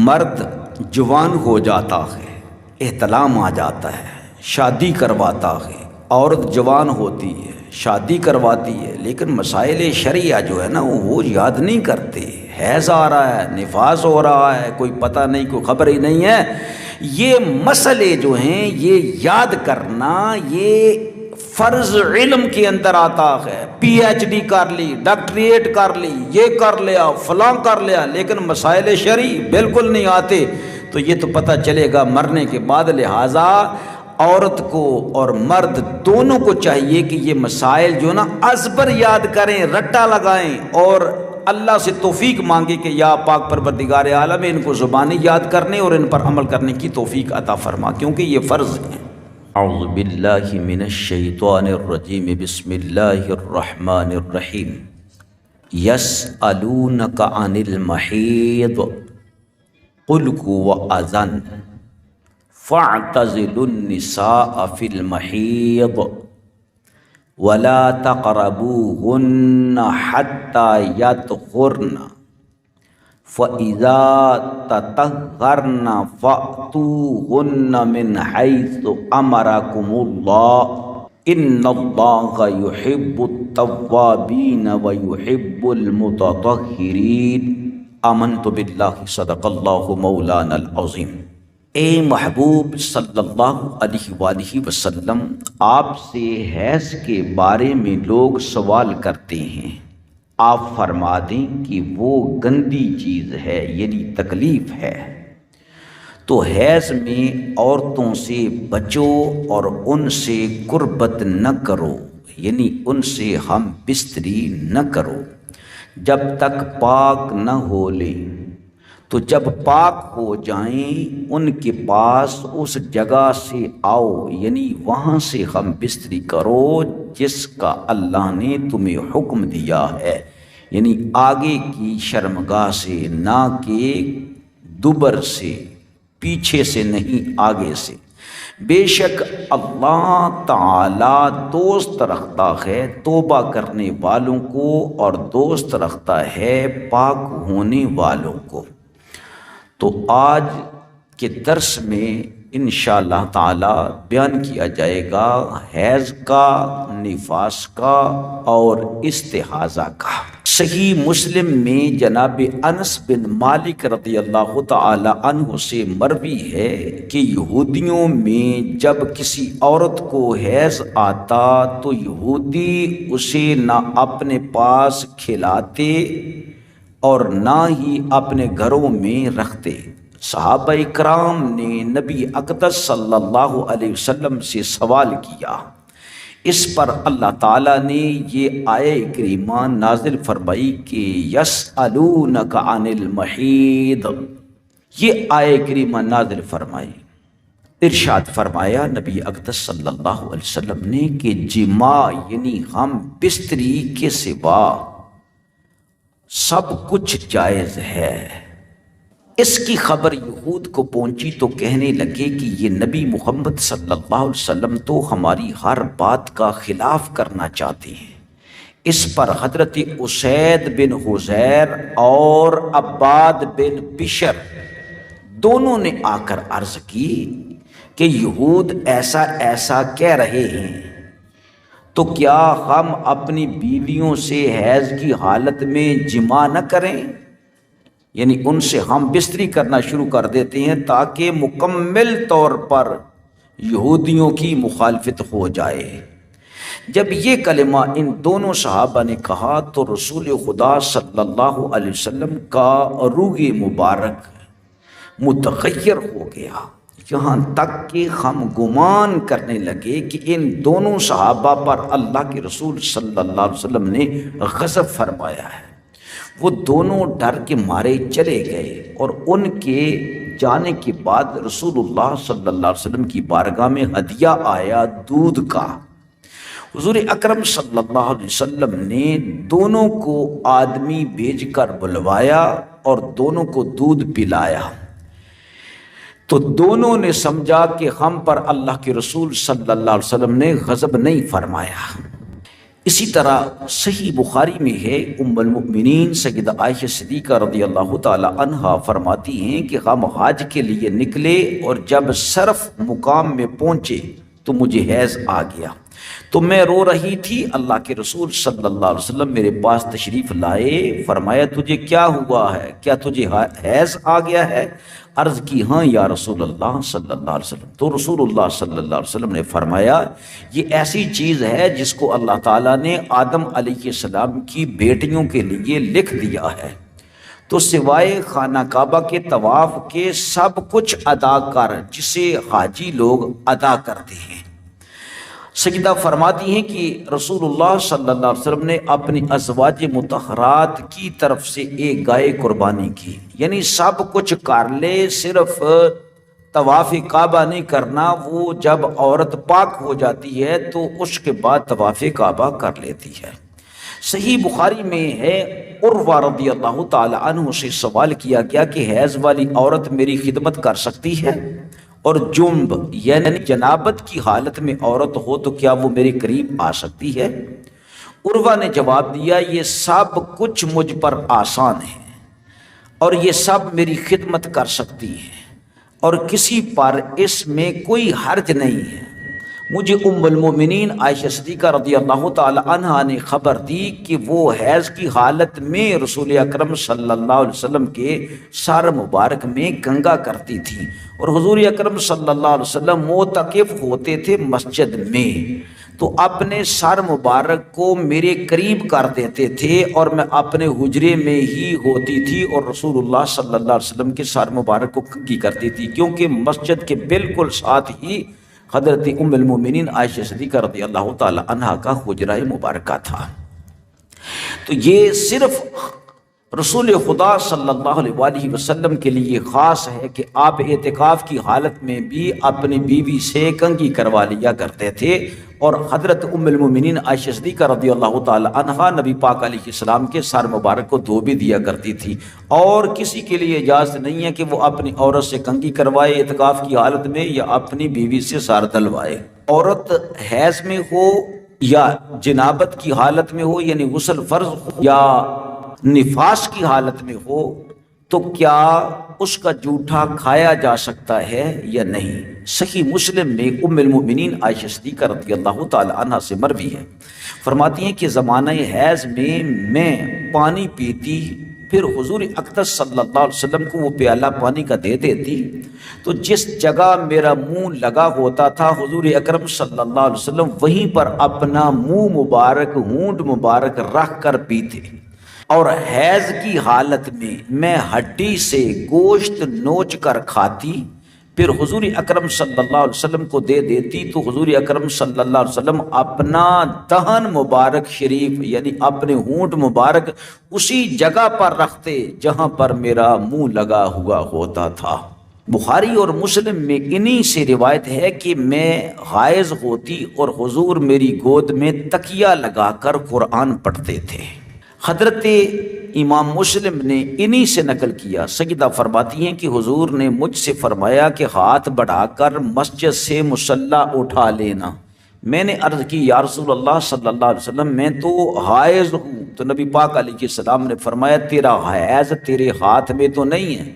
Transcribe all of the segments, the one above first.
مرد جوان ہو جاتا ہے، احتلام آ جاتا ہے، شادی کرواتا ہے، عورت جوان ہوتی ہے، شادی کرواتی ہے، لیکن مسائل شرعیہ جو ہے نا وہ یاد نہیں کرتے، حیض آ رہا ہے، نفاس ہو رہا ہے، کوئی پتہ نہیں، کوئی خبر ہی نہیں ہے۔ یہ مسئلے جو ہیں یہ یاد کرنا یہ فرض علم کے اندر آتا ہے۔ پی ایچ ڈی کر لی، ڈاکٹریٹ کر لی، یہ کر لیا، فلاں کر لیا، لیکن مسائل شرعی بالکل نہیں آتے، تو یہ تو پتہ چلے گا مرنے کے بعد۔ لہٰذا عورت کو اور مرد دونوں کو چاہیے کہ یہ مسائل جو نا ازبر یاد کریں، رٹا لگائیں، اور اللہ سے توفیق مانگے کہ یا پاک پروردگار عالم ان کو زبانی یاد کرنے اور ان پر عمل کرنے کی توفیق عطا فرما، کیونکہ یہ فرض ہیں۔ اعوذ باللہ من الشیطان الرجیم، بسم اللہ الرحمن الرحیم۔ یسألونک عن المحیض قل هو اذن فاعتزلوا النساء فی المحیض ولا تقربوهن حتى يطهرن فإذا تطهرن فأتوهن من حيث أمركم الله إن الله يحب التوابين ويحب المتطهرين آمنت بالله صدق الله مولانا العظيم۔ اے محبوب صلی اللہ علیہ وآلہ وسلم، آپ سے حیض کے بارے میں لوگ سوال کرتے ہیں، آپ فرما دیں کہ وہ گندی چیز ہے، یعنی تکلیف ہے، تو حیض میں عورتوں سے بچو اور ان سے قربت نہ کرو، یعنی ان سے ہم بستری نہ کرو جب تک پاک نہ ہو لیں، تو جب پاک ہو جائیں ان کے پاس اس جگہ سے آؤ، یعنی وہاں سے ہم بستری کرو جس کا اللہ نے تمہیں حکم دیا ہے، یعنی آگے کی شرمگاہ سے، نہ کہ دبر سے، پیچھے سے نہیں، آگے سے۔ بے شک اللہ تعالی دوست رکھتا ہے توبہ کرنے والوں کو اور دوست رکھتا ہے پاک ہونے والوں کو۔ تو آج کے درس میں انشاءاللہ تعالی بیان کیا جائے گا حیض کا، نفاس کا اور استحاضہ کا۔ صحیح مسلم میں جناب انس بن مالک رضی اللہ تعالی عنہ سے مروی ہے کہ یہودیوں میں جب کسی عورت کو حیض آتا تو یہودی اسے نہ اپنے پاس کھلاتے اور نہ ہی اپنے گھروں میں رکھتے۔ صحابہ کرام نے نبی اقدس صلی اللہ علیہ وسلم سے سوال کیا، اس پر اللہ تعالیٰ نے یہ آیہ کریمہ نازل فرمائی کہ یسألونک عن المحیض، یہ آیہ کریمہ نازل فرمائی، ارشاد فرمایا نبی اقدس صلی اللہ علیہ وسلم نے کہ جماع یعنی ہم بستری کے سوا سب کچھ جائز ہے۔ اس کی خبر یہود کو پہنچی تو کہنے لگے کہ یہ نبی محمد صلی اللہ علیہ وسلم تو ہماری ہر بات کا خلاف کرنا چاہتے ہیں۔ اس پر حضرت اسید بن حضیر اور عباد بن بشر دونوں نے آ کر عرض کی کہ یہود ایسا ایسا کہہ رہے ہیں، تو کیا ہم اپنی بیویوں سے حیض کی حالت میں جماع نہ کریں، یعنی ان سے ہم بستری کرنا شروع کر دیتے ہیں تاکہ مکمل طور پر یہودیوں کی مخالفت ہو جائے۔ جب یہ کلمہ ان دونوں صحابہ نے کہا تو رسول خدا صلی اللہ علیہ وسلم کا روح مبارک متغیر ہو گیا، یہاں تک کہ ہم گمان کرنے لگے کہ ان دونوں صحابہ پر اللہ کے رسول صلی اللہ علیہ وسلم نے غضب فرمایا ہے۔ وہ دونوں ڈر کے مارے چلے گئے اور ان کے جانے کے بعد رسول اللہ صلی اللہ علیہ وسلم کی بارگاہ میں ہدیہ آیا دودھ کا۔ حضور اکرم صلی اللہ علیہ وسلم نے دونوں کو آدمی بھیج کر بلوایا اور دونوں کو دودھ پلایا، تو دونوں نے سمجھا کہ ہم پر اللہ کے رسول صلی اللہ علیہ وسلم نے غضب نہیں فرمایا۔ اسی طرح صحیح بخاری میں ہے، ام المؤمنین سیدہ عائشہ صدیقہ رضی اللہ تعالی عنہا فرماتی ہیں کہ ہم حج کے لیے نکلے اور جب صرف مقام میں پہنچے تو مجھے حیض آ گیا، تو میں رو رہی تھی، اللہ کے رسول صلی اللہ علیہ وسلم میرے پاس تشریف لائے، فرمایا تجھے کیا ہوا ہے، کیا تجھے حیض آ گیا ہے؟ عرض کی ہاں یا رسول اللہ صلی اللہ علیہ وسلم۔ تو رسول اللہ صلی اللہ علیہ وسلم نے فرمایا یہ ایسی چیز ہے جس کو اللہ تعالیٰ نے آدم علیہ السلام کی بیٹیوں کے لیے لکھ دیا ہے، تو سوائے خانہ کعبہ کے طواف کے سب کچھ ادا کر، جسے حاجی لوگ ادا کرتے ہیں۔ سیدہ فرماتی ہیں کہ رسول اللہ صلی اللہ علیہ وسلم نے اپنی ازواج مطہرات کی طرف سے ایک گائے قربانی کی، یعنی سب کچھ کر لے، صرف طواف کعبہ نہیں کرنا، وہ جب عورت پاک ہو جاتی ہے تو اس کے بعد طواف کعبہ کر لیتی ہے۔ صحیح بخاری میں ہے، عروہ رضی اللہ تعالی عنہ سے سوال کیا گیا کہ حیض والی عورت میری خدمت کر سکتی ہے؟ اور جنب یعنی جنابت کی حالت میں عورت ہو تو کیا وہ میرے قریب آ سکتی ہے؟ عروہ نے جواب دیا یہ سب کچھ مجھ پر آسان ہے اور یہ سب میری خدمت کر سکتی ہے اور کسی پر اس میں کوئی حرج نہیں ہے۔ مجھے ام المؤمنین عائشہ صدیقہ رضی اللہ تعالی عنہا نے خبر دی کہ وہ حیض کی حالت میں رسول اکرم صلی اللہ علیہ وسلم کے سر مبارک میں گنگا کرتی تھی، اور حضور اکرم صلی اللہ علیہ وسلم معتکف ہوتے تھے مسجد میں، تو اپنے سر مبارک کو میرے قریب کر دیتے تھے اور میں اپنے حجرے میں ہی ہوتی تھی اور رسول اللہ صلی اللہ علیہ وسلم کے سر مبارک کو کنگھی کرتی تھی، کیونکہ مسجد کے بالکل ساتھ ہی حضرت ام المؤمنین عائشہ صدیقہ رضی اللہ تعالی عنہا کا حجرہ مبارکہ تھا۔ تو یہ صرف رسول خدا صلی اللہ علیہ وآلہ وسلم کے لیے خاص ہے کہ آپ اعتکاف کی حالت میں بھی اپنی بیوی سے کنگھی کروا لیا کرتے تھے، اور حضرت ام المؤمنین عائشہ صدیقہ رضی اللہ تعالی عنہا نبی پاک علیہ السلام کے سر مبارک کو دھو بھی دیا کرتی تھی، اور کسی کے لیے اجازت نہیں ہے کہ وہ اپنی عورت سے کنگھی کروائے اعتکاف کی حالت میں یا اپنی بیوی سے سر دھلوائے۔ عورت حیض میں ہو یا جنابت کی حالت میں ہو، یعنی غسل فرض ہو یا نفاس کی حالت میں ہو، تو کیا اس کا جوٹھا کھایا جا سکتا ہے یا نہیں؟ صحیح مسلم میں ام المؤمنین عائشہ صدیقہ رضی اللہ تعالی عنہا سے مروی ہے، فرماتی ہیں کہ زمانہ حیض میں پانی پیتی، پھر حضور اقدس صلی اللہ علیہ وسلم کو وہ پیالہ پانی کا دے دیتی، تو جس جگہ میرا منہ لگا ہوتا تھا حضور اکرم صلی اللہ علیہ وسلم وہیں پر اپنا منہ مبارک، ہونٹ مبارک رکھ کر پیتے، اور حیض کی حالت میں ہڈی سے گوشت نوچ کر کھاتی، پھر حضور اکرم صلی اللہ علیہ وسلم کو دے دیتی، تو حضور اکرم صلی اللہ علیہ وسلم اپنا دہن مبارک شریف یعنی اپنے ہونٹ مبارک اسی جگہ پر رکھتے جہاں پر میرا منہ لگا ہوا ہوتا تھا۔ بخاری اور مسلم میں انہی سے روایت ہے کہ میں حائض ہوتی اور حضور میری گود میں تکیہ لگا کر قرآن پڑھتے تھے۔ حضرت امام مسلم نے انہی سے نقل کیا، سیدہ فرماتی ہیں کہ حضور نے مجھ سے فرمایا کہ ہاتھ بڑھا کر مسجد سے مصلی اٹھا لینا۔ میں نے عرض کی یا رسول اللہ صلی اللہ علیہ وسلم میں تو حائض ہوں، تو نبی پاک علیہ السلام نے فرمایا تیرا حیض تیرے ہاتھ میں تو نہیں ہے،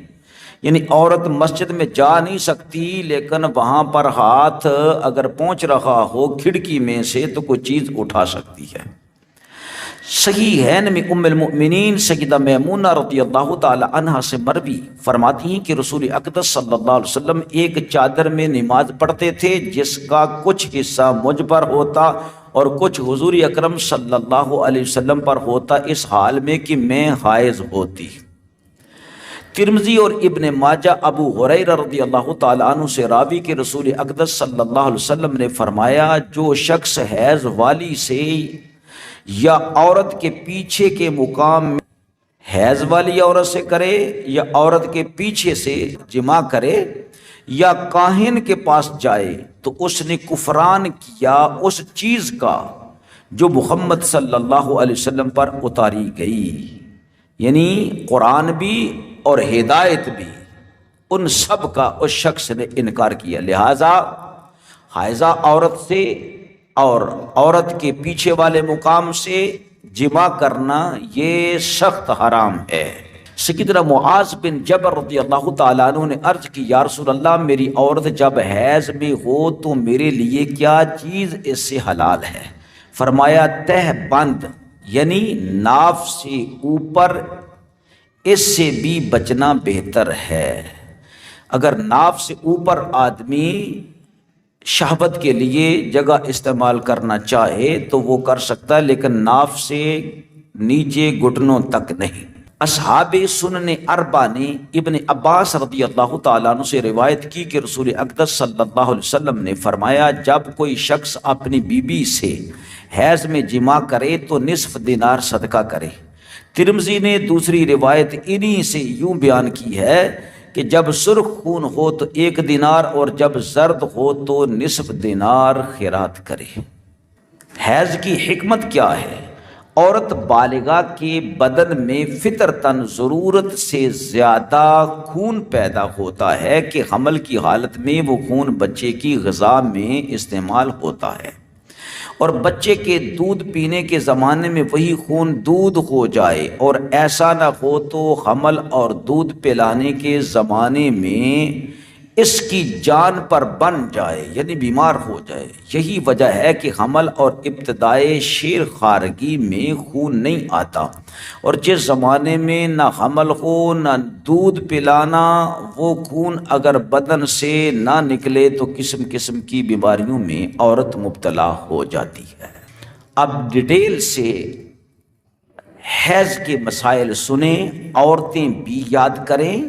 یعنی عورت مسجد میں جا نہیں سکتی لیکن وہاں پر ہاتھ اگر پہنچ رہا ہو کھڑکی میں سے تو کوئی چیز اٹھا سکتی ہے۔ صحیح ہے میں ام المؤمنین سیدہ میمونہ رضی اللہ تعالی عنہا سے مروی فرماتی ہیں کہ رسول اقدس صلی اللہ علیہ وسلم ایک چادر میں نماز پڑھتے تھے جس کا کچھ حصہ مجھ پر ہوتا اور کچھ حضور اکرم صلی اللہ علیہ وسلم پر ہوتا، اس حال میں کہ میں حائض ہوتی۔ ترمذی اور ابن ماجہ ابو ہریرہ رضی اللہ تعالی عنہ سے راوی کہ رسول اقدس صلی اللہ علیہ وسلم نے فرمایا جو شخص حیض والی سے یا عورت کے پیچھے کے مقام میں حیض والی عورت سے کرے یا عورت کے پیچھے سے جماع کرے یا کاہن کے پاس جائے تو اس نے کفران کیا اس چیز کا جو محمد صلی اللہ علیہ وسلم پر اتاری گئی، یعنی قرآن بھی اور ہدایت بھی، ان سب کا اس شخص نے انکار کیا۔ لہذا حائضہ عورت سے اور عورت کے پیچھے والے مقام سے جمع کرنا یہ سخت حرام ہے۔ سیدنا معاذ بن جبل رضی اللہ تعالیٰ عنہ نے عرض کی، یا رسول اللہ، میری عورت جب حیض میں ہو تو میرے لیے کیا چیز اس سے حلال ہے؟ فرمایا تہ بند، یعنی ناف سے اوپر، اس سے بھی بچنا بہتر ہے۔ اگر ناف سے اوپر آدمی شہوت کے لیے جگہ استعمال کرنا چاہے تو وہ کر سکتا ہے، لیکن ناف سے نیچے گھٹنوں تک نہیں۔ اصحاب سنن اربع نے ابن عباس رضی اللہ تعالیٰ عنہ سے روایت کی کہ رسول اقدس صلی اللہ علیہ وسلم نے فرمایا، جب کوئی شخص اپنی بیوی سے حیض میں جمع کرے تو نصف دینار صدقہ کرے۔ ترمذی نے دوسری روایت انہی سے یوں بیان کی ہے کہ جب سرخ خون ہو تو 1 دینار اور جب زرد ہو تو نصف دینار خیرات کرے۔ حیض کی حکمت کیا ہے؟ عورت بالغہ کے بدن میں فطرتاً ضرورت سے زیادہ خون پیدا ہوتا ہے کہ حمل کی حالت میں وہ خون بچے کی غذا میں استعمال ہوتا ہے، اور بچے کے دودھ پینے کے زمانے میں وہی خون دودھ ہو جائے، اور ایسا نہ ہو تو حمل اور دودھ پلانے کے زمانے میں اس کی جان پر بن جائے، یعنی بیمار ہو جائے۔ یہی وجہ ہے کہ حمل اور ابتدائے شیر خارگی میں خون نہیں آتا، اور جس زمانے میں نہ حمل ہو نہ دودھ پلانا، وہ خون اگر بدن سے نہ نکلے تو قسم قسم کی بیماریوں میں عورت مبتلا ہو جاتی ہے۔ اب ڈیٹیل سے حیض کے مسائل سنیں، عورتیں بھی یاد کریں،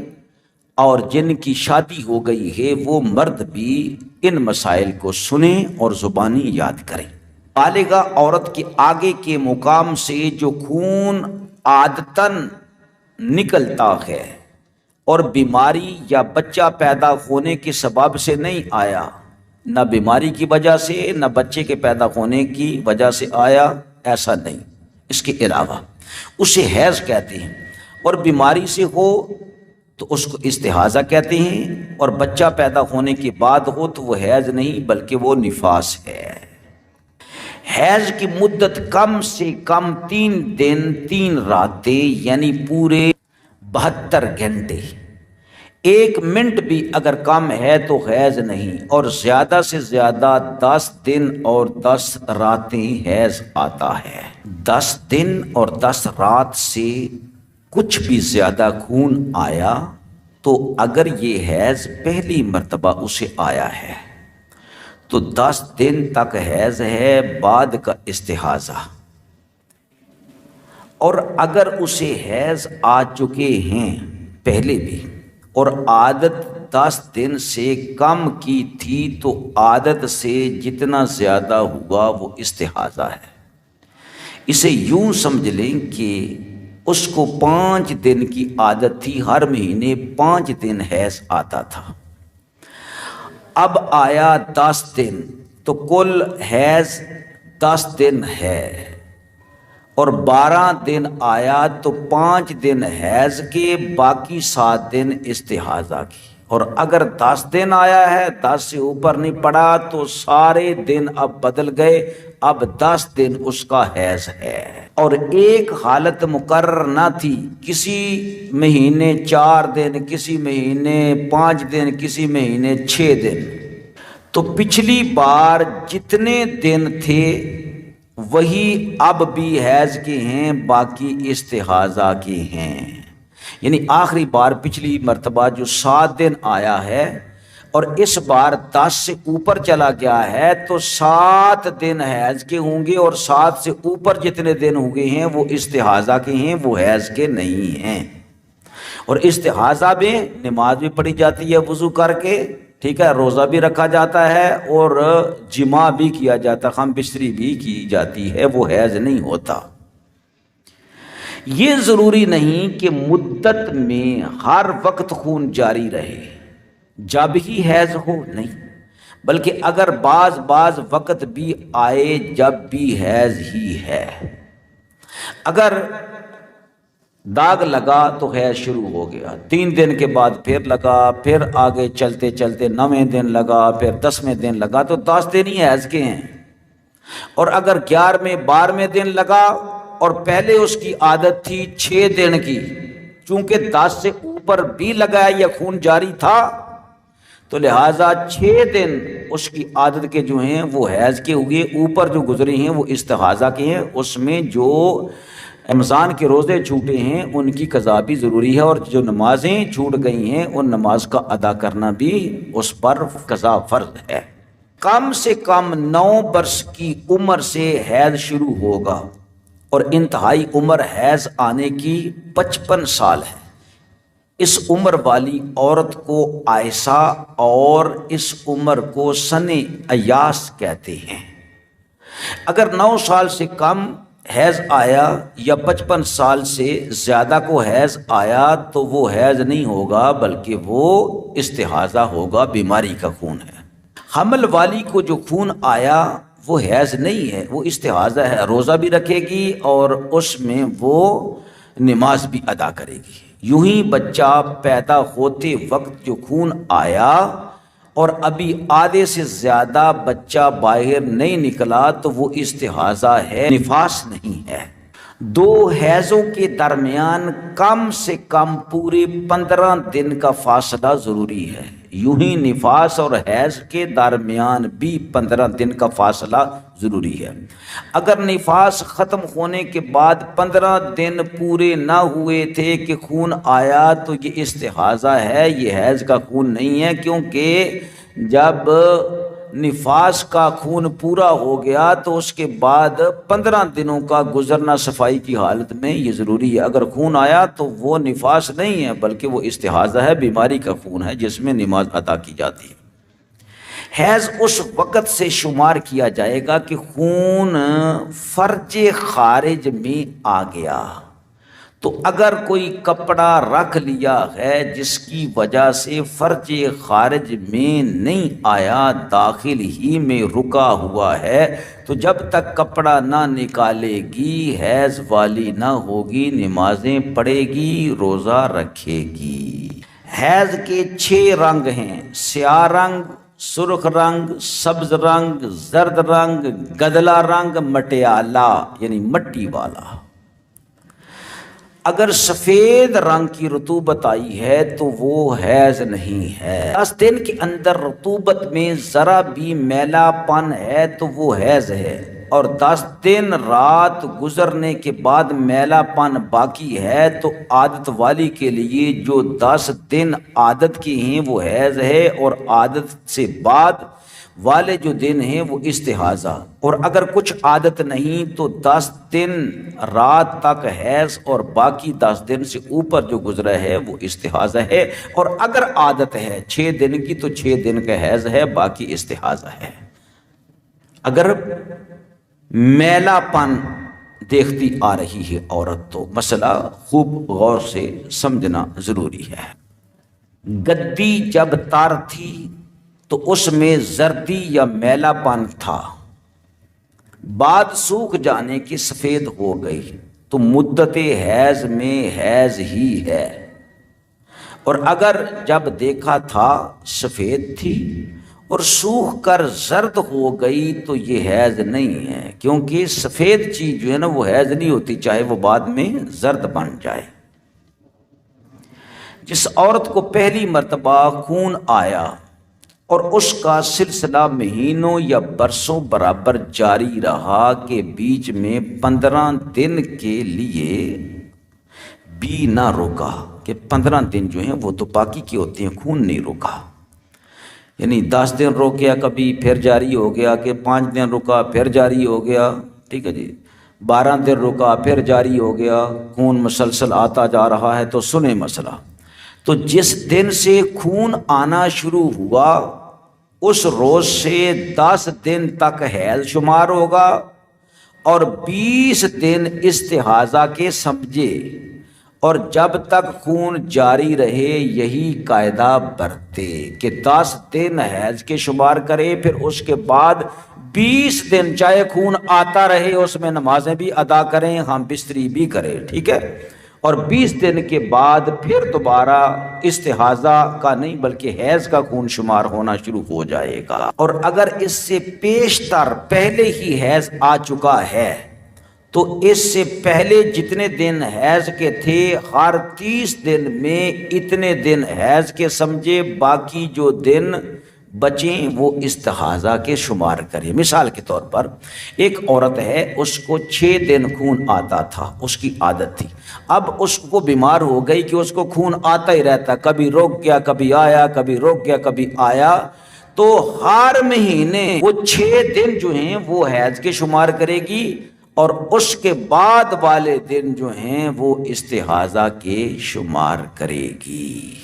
اور جن کی شادی ہو گئی ہے وہ مرد بھی ان مسائل کو سنیں اور زبانی یاد کریں۔ بالغہ عورت کے آگے کے مقام سے جو خون عادتاً نکلتا ہے اور بیماری یا بچہ پیدا ہونے کے سبب سے نہیں آیا، نہ بیماری کی وجہ سے نہ بچے کے پیدا ہونے کی وجہ سے آیا، ایسا نہیں، اس کے علاوہ اسے حیض کہتے ہیں، اور بیماری سے ہو تو اس کو استحاضہ کہتے ہیں، اور بچہ پیدا ہونے کے بعد ہو تو وہ حیض نہیں بلکہ وہ نفاس ہے۔ حیض کی مدت کم سے کم 3 دن 3 راتیں، یعنی پورے 72 گھنٹے۔ 1 منٹ بھی اگر کم ہے تو حیض نہیں، اور زیادہ سے زیادہ 10 دن اور 10 راتیں حیض آتا ہے۔ 10 دن اور 10 رات سے کچھ بھی زیادہ خون آیا تو اگر یہ حیض پہلی مرتبہ اسے آیا ہے تو 10 دن تک حیض ہے، بعد کا استحاضہ، اور اگر اسے حیض آ چکے ہیں پہلے بھی اور عادت 10 دن سے کم کی تھی تو عادت سے جتنا زیادہ ہوا وہ استحاضہ ہے۔ اسے یوں سمجھ لیں کہ اس کو 5 دن کی عادت تھی، ہر مہینے 5 دن حیض آتا تھا، اب آیا 10 دن تو کل حیض 10 دن ہے، اور 12 دن آیا تو 5 دن حیض کے، باقی 7 دن استحاضہ کی، اور اگر 10 دن آیا ہے 10 سے اوپر نہیں پڑا تو سارے دن اب بدل گئے، اب 10 دن اس کا حیض ہے۔ اور ایک حالت مقرر نہ تھی، کسی مہینے 4 دن، کسی مہینے 5 دن، کسی مہینے 6 دن، تو پچھلی بار جتنے دن تھے وہی اب بھی حیض کے ہیں، باقی استحاضہ کے ہیں۔ یعنی آخری بار پچھلی مرتبہ جو 7 دن آیا ہے اور اس بار 10 سے اوپر چلا گیا ہے تو 7 دن حیض کے ہوں گے، اور 7 سے اوپر جتنے دن ہو گئے ہیں وہ استحاضہ کے ہیں، وہ حیض کے نہیں ہیں۔ اور استحاضہ میں نماز بھی پڑھی جاتی ہے وضو کر کے، ٹھیک ہے، روزہ بھی رکھا جاتا ہے، اور جماع بھی کیا جاتا ہے، خم بستری بھی کی جاتی ہے، وہ حیض نہیں ہوتا۔ یہ ضروری نہیں کہ مدت میں ہر وقت خون جاری رہے جب ہی حیض ہو، نہیں، بلکہ اگر بعض وقت بھی آئے جب بھی حیض ہی ہے۔ اگر داغ لگا تو حیض شروع ہو گیا، 3 دن کے بعد پھر لگا، پھر آگے چلتے چلتے 9ویں دن لگا، پھر 10ویں دن لگا، تو 10 دن ہی حیض کے ہیں۔ اور اگر 11ویں 12ویں دن لگا اور پہلے اس کی عادت تھی 6 دن کی، چونکہ 10 سے اوپر بھی لگا یا خون جاری تھا، تو لہٰذا 6 دن اس کی عادت کے جو ہیں وہ حیض کے ہوئے، اوپر جو گزرے ہیں وہ استحاضہ کے ہیں، اس میں جو رمضان کے روزے چھوٹے ہیں ان کی قضا بھی ضروری ہے، اور جو نمازیں چھوٹ گئی ہیں ان نماز کا ادا کرنا بھی اس پر قضا فرض ہے۔ کم سے کم 9 برس کی عمر سے حیض شروع ہوگا، اور انتہائی عمر حیض آنے کی 55 سال ہے۔ اس عمر والی عورت کو عائشہ اور اس عمر کو سن ایاس کہتے ہیں۔ اگر 9 سال سے کم حیض آیا یا 55 سال سے زیادہ کو حیض آیا تو وہ حیض نہیں ہوگا بلکہ وہ استحاضہ ہوگا، بیماری کا خون ہے۔ حمل والی کو جو خون آیا وہ حیض نہیں ہے، وہ استحاضہ ہے، روزہ بھی رکھے گی اور اس میں وہ نماز بھی ادا کرے گی۔ یوں ہی بچہ پیدا ہوتے وقت جو خون آیا اور ابھی آدھے سے زیادہ بچہ باہر نہیں نکلا تو وہ استحاضہ ہے، نفاس نہیں ہے۔ 2 حیضوں کے درمیان کم سے کم پورے 15 دن کا فاصلہ ضروری ہے۔ یوں ہی نفاس اور حیض کے درمیان بھی 15 دن کا فاصلہ ضروری ہے۔ اگر نفاس ختم ہونے کے بعد 15 دن پورے نہ ہوئے تھے کہ خون آیا تو یہ استحاضہ ہے، یہ حیض کا خون نہیں ہے، کیونکہ جب نفاس کا خون پورا ہو گیا تو اس کے بعد 15 دنوں کا گزرنا صفائی کی حالت میں یہ ضروری ہے۔ اگر خون آیا تو وہ نفاس نہیں ہے بلکہ وہ استحاضہ ہے، بیماری کا خون ہے جس میں نماز ادا کی جاتی ہے۔ حیض اس وقت سے شمار کیا جائے گا کہ خون فرج خارج میں آ گیا، تو اگر کوئی کپڑا رکھ لیا ہے جس کی وجہ سے فرج خارج میں نہیں آیا، داخل ہی میں رکا ہوا ہے، تو جب تک کپڑا نہ نکالے گی حیض والی نہ ہوگی، نمازیں پڑھے گی، روزہ رکھے گی۔ حیض کے 6 رنگ ہیں: سیاہ رنگ، سرخ رنگ، سبز رنگ، زرد رنگ، گدلا رنگ، مٹیالہ یعنی مٹی والا۔ اگر سفید رنگ کی رطوبت آئی ہے تو وہ حیض نہیں ہے۔ 10 دن کے اندر رطوبت میں ذرا بھی میلا پن ہے تو وہ حیض ہے، اور 10 دن رات گزرنے کے بعد میلا پن باقی ہے تو عادت والی کے لیے جو 10 دن عادت کے ہیں وہ حیض ہے، اور عادت سے بعد والے جو دن ہیں وہ استحاضہ، اور اگر کچھ عادت نہیں تو 10 دن رات تک حیض اور باقی 10 دن سے اوپر جو گزرا ہے وہ استحاضہ ہے، اور اگر عادت ہے 6 دن کی تو 6 دن کا حیض ہے، باقی استحاضہ ہے۔ اگر میلا پن دیکھتی آ رہی ہے عورت تو مسئلہ خوب غور سے سمجھنا ضروری ہے۔ گدی جب تار تھی تو اس میں زردی یا میلا پن تھا، بعد سوکھ جانے کی سفید ہو گئی تو مدت حیض میں حیض ہی ہے، اور اگر جب دیکھا تھا سفید تھی اور سوکھ کر زرد ہو گئی تو یہ حیض نہیں ہے، کیونکہ سفید چیز جو ہے نا وہ حیض نہیں ہوتی چاہے وہ بعد میں زرد بن جائے۔ جس عورت کو پہلی مرتبہ خون آیا اور اس کا سلسلہ مہینوں یا برسوں برابر جاری رہا کہ بیچ میں 15 دن کے لیے بھی نہ روکا، کہ 15 دن جو ہیں وہ تو باقی کے ہوتے ہیں، خون نہیں روکا، یعنی 10 دن روک گیا کبھی پھر جاری ہو گیا، کہ 5 دن رکا پھر جاری ہو گیا، ٹھیک ہے جی، 12 دن رکا پھر جاری ہو گیا، خون مسلسل آتا جا رہا ہے، تو سنیں مسئلہ۔ تو جس دن سے خون آنا شروع ہوا اس روز سے 10 دن تک حیض شمار ہوگا، اور 20 دن استحاضہ کے سمجھے، اور جب تک خون جاری رہے یہی قاعدہ برتے کہ 10 دن حیض کے شمار کرے، پھر اس کے بعد 20 دن چاہے خون آتا رہے اس میں نمازیں بھی ادا کریں، ہم بستری بھی کریں، ٹھیک ہے، اور 20 دن کے بعد پھر دوبارہ استحاضہ کا نہیں بلکہ حیض کا خون شمار ہونا شروع ہو جائے گا۔ اور اگر اس سے پیشتر پہلے ہی حیض آ چکا ہے تو اس سے پہلے جتنے دن حیض کے تھے ہر 30 دن میں اتنے دن حیض کے سمجھے، باقی جو دن بچیں وہ استحاضہ کے شمار کرے۔ مثال کے طور پر ایک عورت ہے، اس کو 6 دن خون آتا تھا، اس کی عادت تھی۔ اب اس کو بیمار ہو گئی کہ اس کو خون آتا ہی رہتا، کبھی رک گیا کبھی آیا، کبھی رک گیا کبھی آیا، تو ہر مہینے وہ 6 دن جو ہیں وہ حیض کے شمار کرے گی اور اس کے بعد والے دن جو ہیں وہ استحاضہ کے شمار کرے گی۔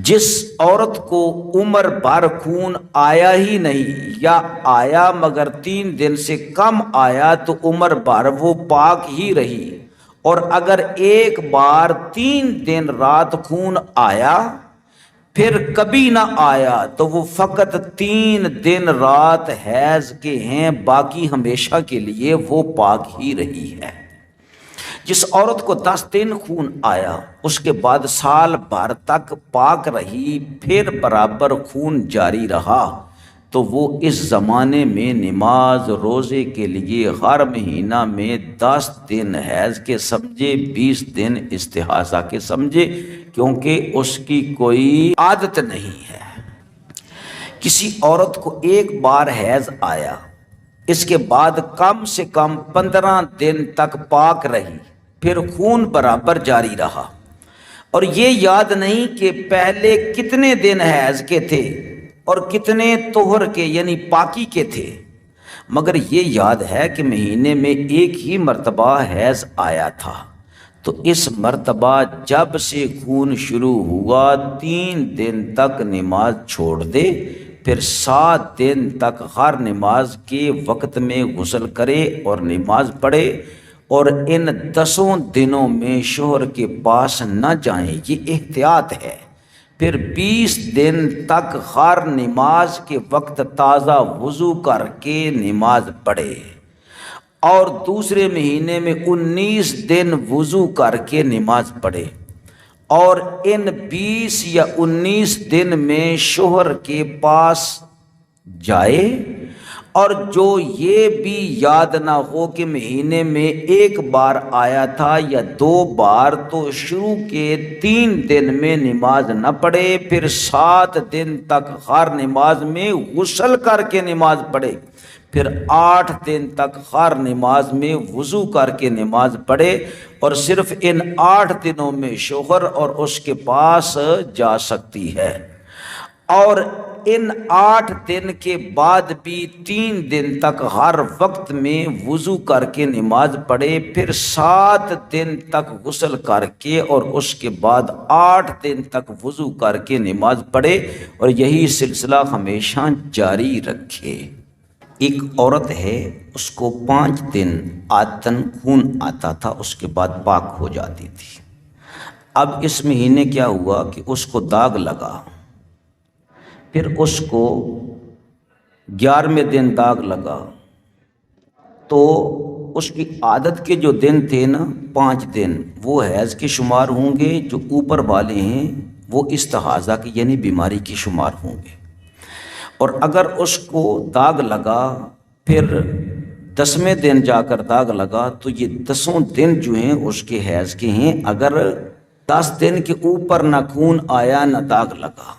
جس عورت کو عمر بھر خون آیا ہی نہیں یا آیا مگر 3 دن سے کم آیا تو عمر بھر وہ پاک ہی رہی، اور اگر ایک بار 3 دن رات خون آیا پھر کبھی نہ آیا تو وہ فقط 3 دن رات حیض کے ہیں، باقی ہمیشہ کے لیے وہ پاک ہی رہی ہے۔ جس عورت کو 10 دن خون آیا اس کے بعد سال بھر تک پاک رہی پھر برابر خون جاری رہا تو وہ اس زمانے میں نماز روزے کے لیے ہر مہینہ میں 10 دن حیض کے سمجھے، 20 دن استحاضہ کے سمجھے، کیونکہ اس کی کوئی عادت نہیں ہے۔ کسی عورت کو ایک بار حیض آیا، اس کے بعد کم سے کم 15 دن تک پاک رہی، پھر خون برابر جاری رہا، اور یہ یاد نہیں کہ پہلے کتنے دن حیض کے تھے اور کتنے طہر کے یعنی پاکی کے تھے، مگر یہ یاد ہے کہ مہینے میں ایک ہی مرتبہ حیض آیا تھا، تو اس مرتبہ جب سے خون شروع ہوا 3 دن تک نماز چھوڑ دے، پھر 7 دن تک ہر نماز کے وقت میں غسل کرے اور نماز پڑھے، اور ان 10 دنوں میں شوہر کے پاس نہ جائیں، یہ احتیاط ہے۔ پھر 20 دن تک ہر نماز کے وقت تازہ وضو کر کے نماز پڑھے، اور دوسرے مہینے میں 19 دن وضو کر کے نماز پڑھے، اور ان 20 یا 19 دن میں شوہر کے پاس جائے، اور جو یہ بھی یاد نہ ہو کہ مہینے میں ایک بار آیا تھا یا 2 بار، تو شروع کے 3 دن میں نماز نہ پڑھے، پھر 7 دن تک ہر نماز میں غسل کر کے نماز پڑھے، پھر 8 دن تک ہر نماز میں وضو کر کے نماز پڑھے، اور صرف ان 8 دنوں میں شوہر اور اس کے پاس جا سکتی ہے، اور ان 8 دن کے بعد بھی 3 دن تک ہر وقت میں وضو کر کے نماز پڑھے، پھر 7 دن تک غسل کر کے اور اس کے بعد 8 دن تک وضو کر کے نماز پڑھے، اور یہی سلسلہ ہمیشہ جاری رکھے۔ ایک عورت ہے، اس کو 5 دن عادتاً خون آتا تھا، اس کے بعد پاک ہو جاتی تھی۔ اب اس مہینے کیا ہوا کہ اس کو داغ لگا، پھر اس کو 11ویں دن داغ لگا، تو اس کی عادت کے جو دن تھے نا 5 دن، وہ حیض کے شمار ہوں گے، جو اوپر والے ہیں وہ استحاضہ کی یعنی بیماری کی شمار ہوں گے۔ اور اگر اس کو داغ لگا پھر 10ویں دن جا کر داغ لگا، تو یہ 10 دن جو ہیں اس کے حیض کے ہیں۔ اگر 10 دن کے اوپر نہ خون آیا نہ داغ لگا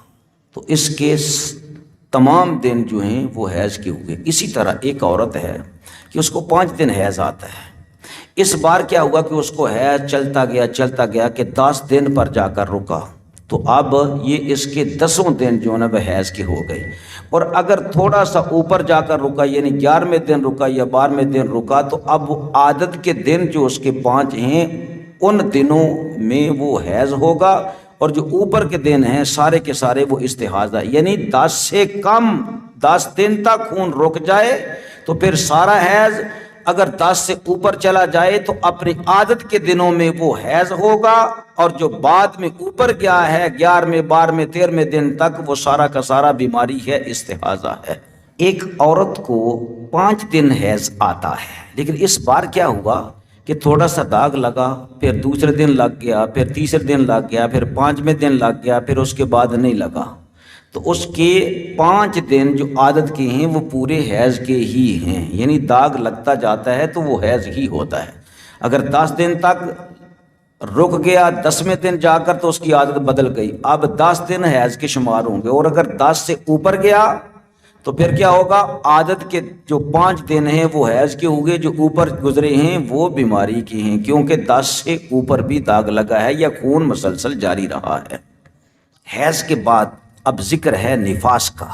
تو اس کے تمام دن جو ہیں وہ حیض کے ہوئے۔ اسی طرح ایک عورت ہے کہ اس کو 5 دن حیض آتا ہے، اس بار کیا ہوا کہ اس کو حیض چلتا گیا کہ 10 دن پر جا کر رکا، تو اب یہ اس کے 10 دن جو ہے وہ حیض کے ہو گئے۔ اور اگر تھوڑا سا اوپر جا کر رکا یعنی 11ویں دن رکا یا 12ویں دن رکا، تو اب وہ عادت کے دن جو اس کے 5 ہیں ان دنوں میں وہ حیض ہوگا، اور جو اوپر کے دن ہیں سارے کے سارے وہ استحاضہ، یعنی 10 سے کم 10 دن تک خون رک جائے تو پھر سارا حیض، اگر 10 سے اوپر چلا جائے تو اپنی عادت کے دنوں میں وہ حیض ہوگا، اور جو بعد میں اوپر گیا ہے 11ویں 12ویں 13ویں دن تک وہ سارا کا سارا بیماری ہے، استحاضہ ہے۔ ایک عورت کو 5 دن حیض آتا ہے، لیکن اس بار کیا ہوا کہ تھوڑا سا داغ لگا، پھر دوسرے دن لگ گیا، پھر تیسرے دن لگ گیا، پھر 5ویں دن لگ گیا، پھر اس کے بعد نہیں لگا، تو اس کے 5 دن جو عادت کے ہیں وہ پورے حیض کے ہی ہیں، یعنی داغ لگتا جاتا ہے تو وہ حیض ہی ہوتا ہے۔ اگر 10 دن تک رک گیا، 10ویں دن جا کر تو اس کی عادت بدل گئی، اب 10 دن حیض کے شمار ہوں گے، اور اگر 10 سے اوپر گیا تو پھر کیا ہوگا؟ عادت کے جو 5 دن ہیں وہ حیض کے ہوں گے، جو اوپر گزرے ہیں وہ بیماری کے ہیں، کیونکہ 10 سے اوپر بھی داغ لگا ہے یا خون مسلسل جاری رہا ہے۔ حیض کے بعد اب ذکر ہے نفاس کا۔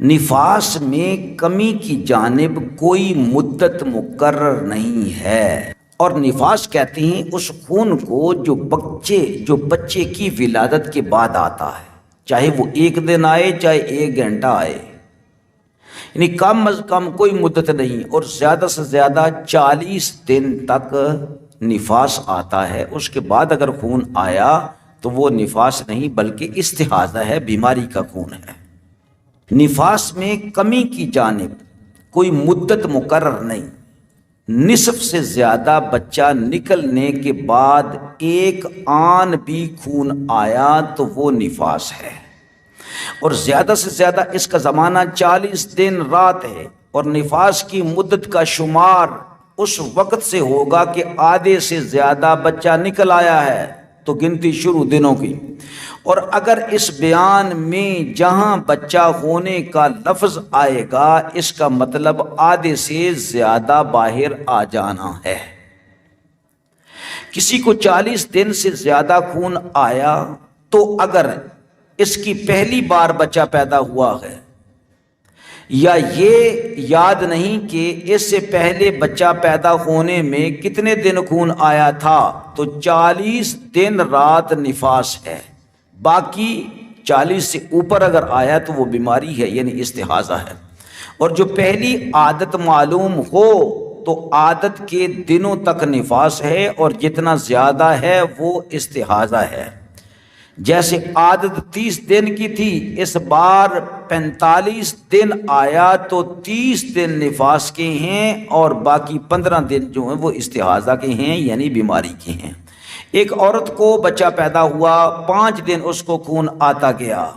نفاس میں کمی کی جانب کوئی مدت مقرر نہیں ہے، اور نفاس کہتے ہیں اس خون کو جو بچے کی ولادت کے بعد آتا ہے، چاہے وہ 1 دن آئے چاہے 1 گھنٹہ آئے، یعنی کم از کم کوئی مدت نہیں، اور زیادہ سے زیادہ 40 دن تک نفاس آتا ہے۔ اس کے بعد اگر خون آیا تو وہ نفاس نہیں بلکہ استحاضہ ہے، بیماری کا خون ہے۔ نفاس میں کمی کی جانب کوئی مدت مقرر نہیں، نصف سے زیادہ بچہ نکلنے کے بعد 1 آن بھی خون آیا تو وہ نفاس ہے، اور زیادہ سے زیادہ اس کا زمانہ 40 دن رات ہے، اور نفاس کی مدت کا شمار اس وقت سے ہوگا کہ آدھے سے زیادہ بچہ نکل آیا ہے تو گنتی شروع دنوں کی، اور اگر اس بیان میں جہاں بچہ ہونے کا لفظ آئے گا اس کا مطلب آدھے سے زیادہ باہر آ جانا ہے۔ کسی کو 40 دن سے زیادہ خون آیا تو اگر اس کی پہلی بار بچہ پیدا ہوا ہے، یا یہ یاد نہیں کہ اس سے پہلے بچہ پیدا ہونے میں کتنے دن خون آیا تھا، تو 40 دن رات نفاس ہے، باقی 40 سے اوپر اگر آیا تو وہ بیماری ہے، یعنی استحاضہ ہے۔ اور جو پہلی عادت معلوم ہو تو عادت کے دنوں تک نفاس ہے، اور جتنا زیادہ ہے وہ استحاضہ ہے۔ جیسے عادت 30 دن کی تھی، اس بار 45 دن آیا تو 30 دن نفاس کے ہیں، اور باقی 15 دن جو ہیں وہ استحاضہ کے ہیں، یعنی بیماری کے ہیں۔ ایک عورت کو بچہ پیدا ہوا، 5 دن اس کو خون آتا گیا،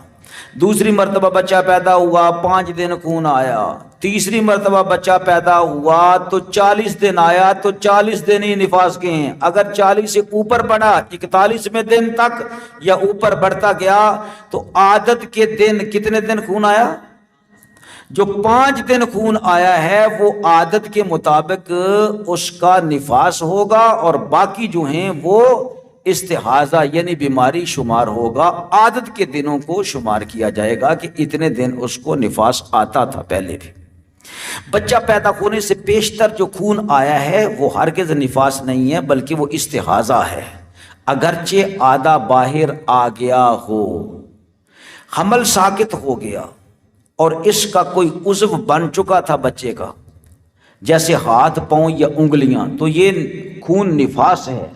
دوسری مرتبہ بچہ پیدا ہوا 5 دن خون آیا، تیسری مرتبہ بچہ پیدا ہوا تو 40 دن آیا تو 40 دن ہی نفاس کے ہیں۔ اگر 40 سے اوپر بڑھا 41ویں دن تک یا اوپر بڑھتا گیا تو عادت کے دن کتنے دن خون آیا؟ جو 5 دن خون آیا ہے وہ عادت کے مطابق اس کا نفاس ہوگا، اور باقی جو ہیں وہ استحاضہ یعنی بیماری شمار ہوگا۔ عادت کے دنوں کو شمار کیا جائے گا کہ اتنے دن اس کو نفاس آتا تھا پہلے بھی۔ بچہ پیدا ہونے سے پیشتر جو خون آیا ہے وہ ہرگز نفاس نہیں ہے بلکہ وہ استحاضہ ہے، اگرچہ آدھا باہر آ گیا ہو، حمل ساقط ہو گیا اور اس کا کوئی عضو بن چکا تھا بچے کا، جیسے ہاتھ پاؤں یا انگلیاں، تو یہ خون نفاس ہے۔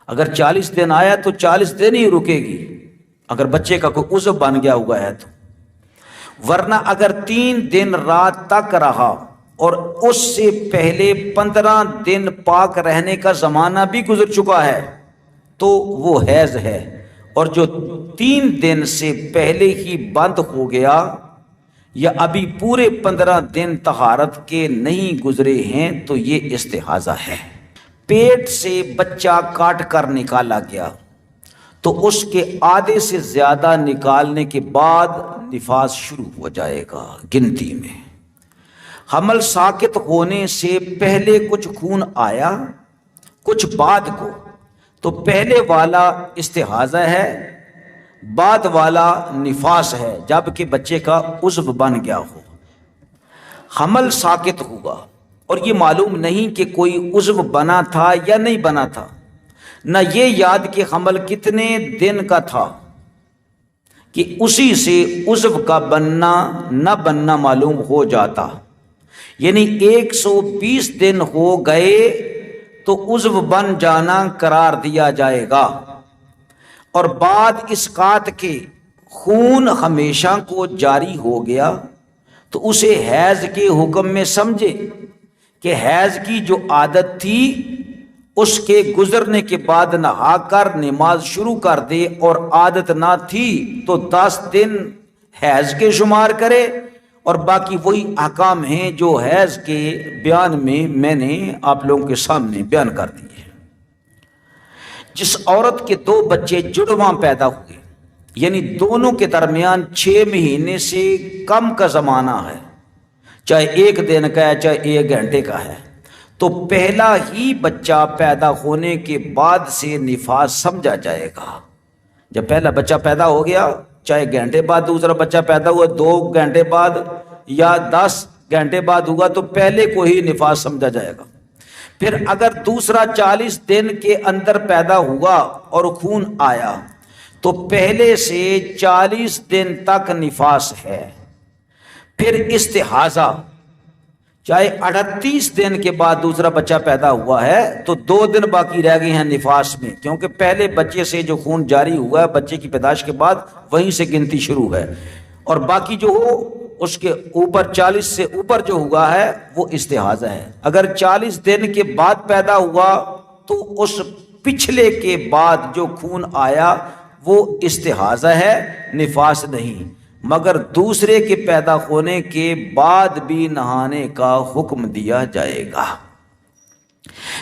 اگر 40 دن آیا تو 40 دن ہی رکے گی اگر بچے کا کوئی عضو بن گیا ہوا ہے تو، ورنہ اگر 3 دن رات تک رہا اور اس سے پہلے 15 دن پاک رہنے کا زمانہ بھی گزر چکا ہے تو وہ حیض ہے، اور جو 3 دن سے پہلے ہی بند ہو گیا یا ابھی پورے 15 دن طہارت کے نہیں گزرے ہیں تو یہ استحاضہ ہے۔ پیٹ سے بچہ کاٹ کر نکالا گیا تو اس کے آدھے سے زیادہ نکالنے کے بعد نفاس شروع ہو جائے گا گنتی میں۔ حمل ساقط ہونے سے پہلے کچھ خون آیا کچھ بعد کو، تو پہلے والا استحاضہ ہے، بعد والا نفاس ہے، جبکہ بچے کا عضو بن گیا ہو۔ حمل ساقط ہوا اور یہ معلوم نہیں کہ کوئی عضو بنا تھا یا نہیں بنا تھا، نہ یہ یاد کہ حمل کتنے دن کا تھا کہ اسی سے عضو کا بننا نہ بننا معلوم ہو جاتا، یعنی 120 دن ہو گئے تو عضو بن جانا قرار دیا جائے گا، اور بعد اسقاط کے خون ہمیشہ کو جاری ہو گیا تو اسے حیض کے حکم میں سمجھے کہ حیض کی جو عادت تھی اس کے گزرنے کے بعد نہا کر نماز شروع کر دے، اور عادت نہ تھی تو 10 دن حیض کے شمار کرے، اور باقی وہی احکام ہیں جو حیض کے بیان میں نے آپ لوگوں کے سامنے بیان کر دیے۔ جس عورت کے 2 بچے جڑواں پیدا ہوئے، یعنی دونوں کے درمیان 6 مہینے سے کم کا زمانہ ہے، چاہے 1 دن کا ہے چاہے 1 گھنٹے کا ہے، تو پہلا ہی بچہ پیدا ہونے کے بعد سے نفاس سمجھا جائے گا۔ جب پہلا بچہ پیدا ہو گیا، چاہے گھنٹے بعد دوسرا بچہ پیدا ہوا، 2 گھنٹے بعد یا 10 گھنٹے بعد ہوا، تو پہلے کو ہی نفاس سمجھا جائے گا۔ پھر اگر دوسرا 40 دن کے اندر پیدا ہوا اور خون آیا تو پہلے سے 40 دن تک نفاس ہے۔ پھر استحاضہ، چاہے 38 دن کے بعد دوسرا بچہ پیدا ہوا ہے تو 2 دن باقی رہ گئے ہیں نفاس میں، کیونکہ پہلے بچے سے جو خون جاری ہوا ہے بچے کی پیدائش کے بعد وہیں سے گنتی شروع ہے، اور باقی جو ہو اس کے اوپر 40 سے اوپر جو ہوا ہے وہ استحاضہ ہے۔ اگر 40 دن کے بعد پیدا ہوا تو اس پچھلے کے بعد جو خون آیا وہ استحاضہ ہے، نفاس نہیں، مگر دوسرے کے پیدا ہونے کے بعد بھی نہانے کا حکم دیا جائے گا۔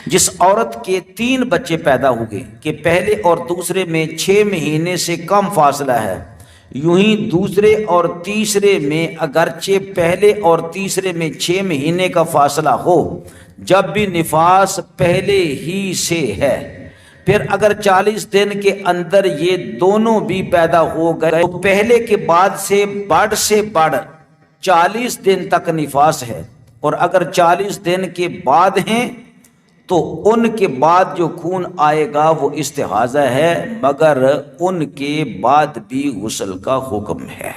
جس عورت کے 3 بچے پیدا ہوئے کہ پہلے اور دوسرے میں 6 مہینے سے کم فاصلہ ہے، یوں ہی دوسرے اور تیسرے میں اگرچہ پہلے اور تیسرے میں 6 مہینے کا فاصلہ ہو، جب بھی نفاس پہلے ہی سے ہے، پھر اگر 40 دن کے اندر یہ دونوں بھی پیدا ہو گئے تو پہلے کے بعد سے بڑھ 40 دن تک نفاس ہے، اور اگر 40 دن کے بعد ہیں تو ان کے بعد جو خون آئے گا وہ استحاضہ ہے، مگر ان کے بعد بھی غسل کا حکم ہے۔